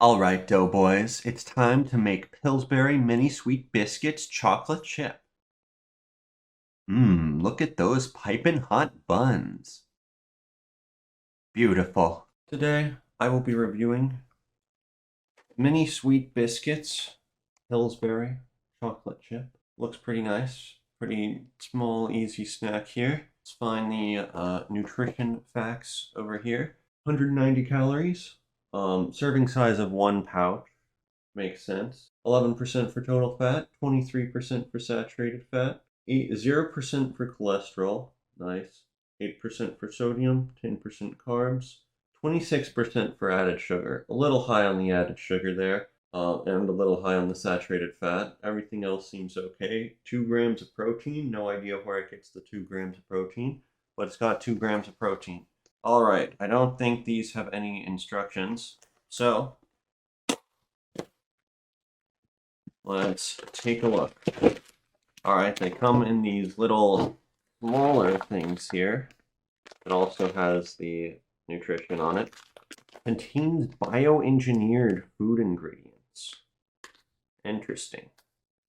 Alright, Doughboys, it's time to make Pillsbury Mini Sweet Biscuits chocolate chip. Look at those piping hot buns. Beautiful. Today, I will be reviewing Mini Sweet Biscuits Pillsbury chocolate chip. Looks pretty nice. Pretty small, easy snack here. Let's find the nutrition facts over here. 190 calories. Serving size of 1 pouch. Makes sense. 11% for total fat, 23% for saturated fat, 0% for cholesterol. Nice. 8% for sodium, 10% carbs, 26% for added sugar. A little high on the added sugar there, and a little high on the saturated fat. Everything else seems okay. 2 grams of protein. No idea where it gets the 2 grams of protein, but it's got 2 grams of protein. All right, I don't think these have any instructions, so let's take a look. All right, they come in these little smaller things here. It also has the nutrition on it. Contains bioengineered food ingredients. Interesting.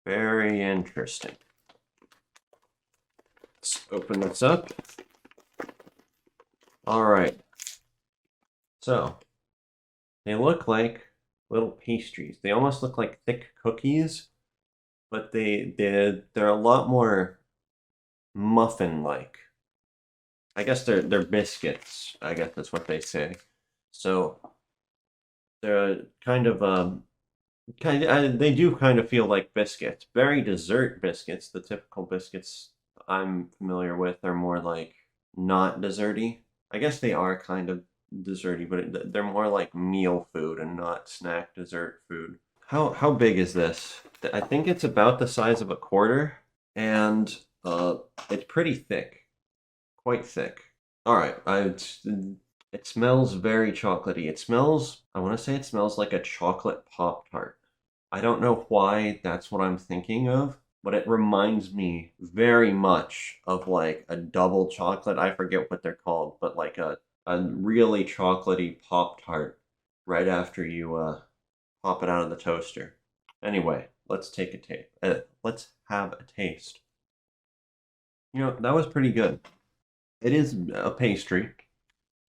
Very interesting. Let's open this up. All right. So, they look like little pastries. They almost look like thick cookies, but they're a lot more muffin-like. I guess they're biscuits. I guess that's what they say. So they're they do kind of feel like biscuits. Very dessert biscuits. The typical biscuits I'm familiar with are more like not desserty. I guess they are kind of desserty, but they're more like meal food and not snack dessert food. How big is this? I think it's about the size of a quarter, and it's pretty thick, quite thick. All right, it smells very chocolatey. It smells, I want to say it smells like a chocolate Pop-Tart. I don't know why that's what I'm thinking of, but it reminds me very much of like a double chocolate. I forget what they're called, but like a really chocolatey Pop-Tart right after you pop it out of the toaster. Anyway, let's take a taste. Let's have a taste. You know, that was pretty good. It is a pastry.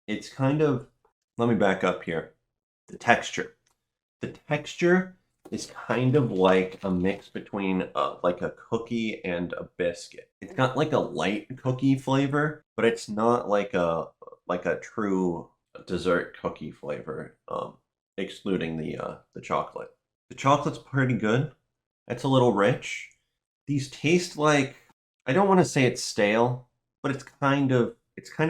It's kind of, let me back up here. The texture. The texture is kind of like a mix between like a cookie and a biscuit. It's got like a light cookie flavor, but it's not like a true dessert cookie flavor, excluding the chocolate. The chocolate's pretty good. It's a little rich. These taste like, I don't want to say it's stale, but it's kind of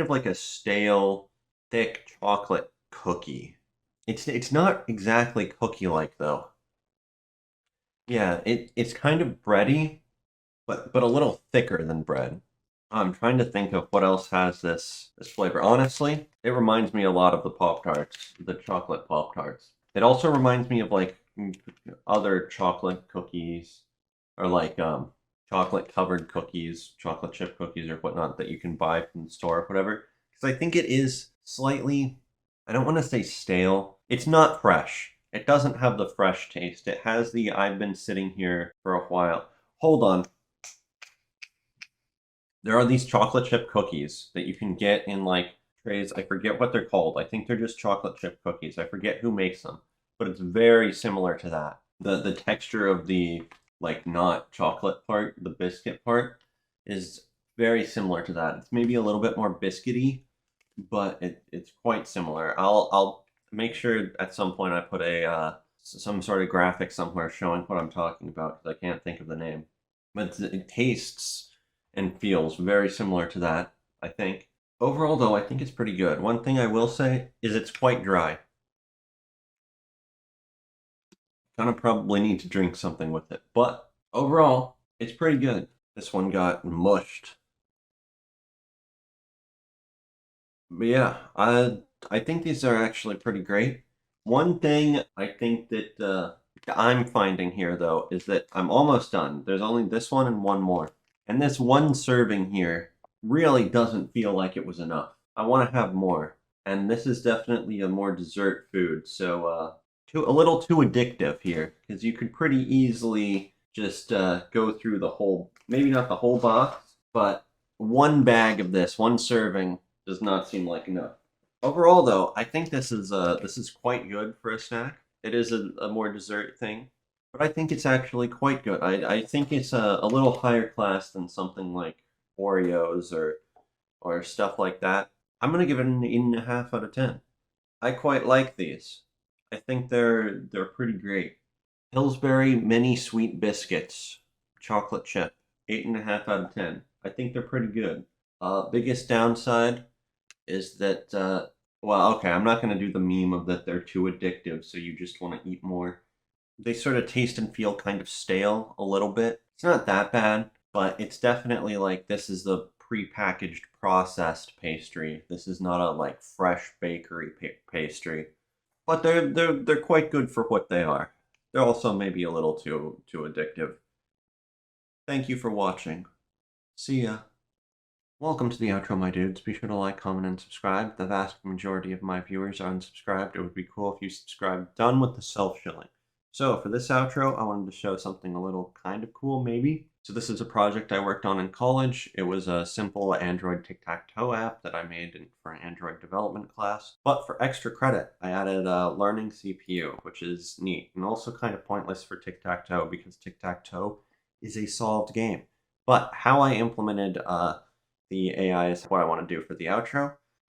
like a stale, thick chocolate cookie. It's not exactly cookie-like though. Yeah, it's kind of bready, but a little thicker than bread. I'm trying to think of what else has this flavor. Honestly, it reminds me a lot of the Pop-Tarts, the chocolate Pop-Tarts. It also reminds me of like other chocolate cookies, or like chocolate covered cookies, chocolate chip cookies or whatnot that you can buy from the store or whatever. Because I think it is slightly, I don't want to say stale. It's not fresh. It doesn't have the fresh taste. It has the I've been sitting here for a while. Hold on. There are these chocolate chip cookies that you can get in like trays. I forget what they're called. I think they're just chocolate chip cookies. I forget who makes them, but it's very similar to that. The texture of the like not chocolate part, the biscuit part, is very similar to that. It's maybe a little bit more biscuity, but it's quite similar. I'll make sure at some point I put a some sort of graphic somewhere showing what I'm talking about because I can't think of the name. But it tastes and feels very similar to that, I think. Overall, though, I think it's pretty good. One thing I will say is it's quite dry. Gonna probably need to drink something with it, but overall, it's pretty good. This one got mushed. But yeah, I think these are actually pretty great. One thing I think that I'm finding here, though, is that I'm almost done. There's only this one and one more. And this one serving here really doesn't feel like it was enough. I want to have more. And this is definitely a more dessert food, so a little too addictive here because you could pretty easily just go through the whole, maybe not the whole box, but one bag of this, one serving does not seem like enough. Overall, though, I think this is quite good for a snack. It is a more dessert thing, but I think it's actually quite good. I think it's a little higher class than something like Oreos or stuff like that. I'm gonna give it an 8.5 out of 10. I quite like these. I think they're pretty great. Pillsbury mini sweet biscuits, chocolate chip, 8.5 out of 10. I think they're pretty good. Biggest downside is that well, okay, I'm not gonna do the meme of that they're too addictive, so you just want to eat more. They sort of taste and feel kind of stale a little bit. It's not that bad, but it's definitely like this is the pre-packaged processed pastry. This is not a like fresh bakery pastry, but they're quite good for what they are. They're also maybe a little too addictive. Thank you for watching. See ya. Welcome to the outro, my dudes. Be sure to like, comment, and subscribe. The vast majority of my viewers are unsubscribed. It would be cool if you subscribed. Done with the self-shilling. So for this outro, I wanted to show something a little kind of cool, maybe. So this is a project I worked on in college. It was a simple Android tic-tac-toe app that I made for an Android development class. But for extra credit, I added a learning CPU, which is neat and also kind of pointless for tic-tac-toe because tic-tac-toe is a solved game. But how I implemented the AI is what I want to do for the outro.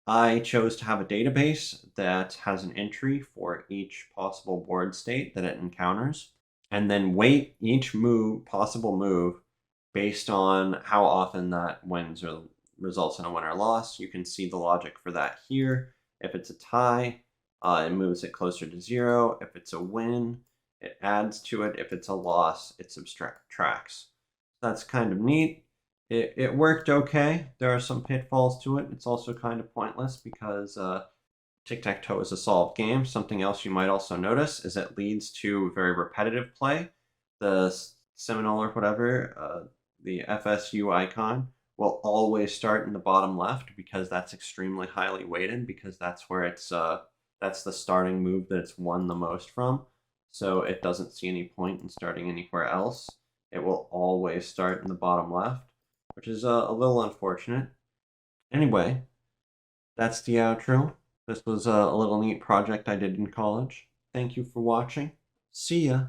I chose to have a database that has an entry for each possible board state that it encounters, and then weight each possible move, based on how often that wins or results in a win or loss. You can see the logic for that here. If it's a tie, it moves it closer to 0. If it's a win, it adds to it. If it's a loss, it subtracts. That's kind of neat. It worked okay. There are some pitfalls to it. It's also kind of pointless because tic-tac-toe is a solved game. Something else you might also notice is it leads to very repetitive play. The Seminole or whatever, the FSU icon, will always start in the bottom left because that's extremely highly weighted because that's where that's the starting move that it's won the most from. So it doesn't see any point in starting anywhere else. It will always start in the bottom left, which is a little unfortunate. Anyway, that's the outro. This was a little neat project I did in college. Thank you for watching. See ya.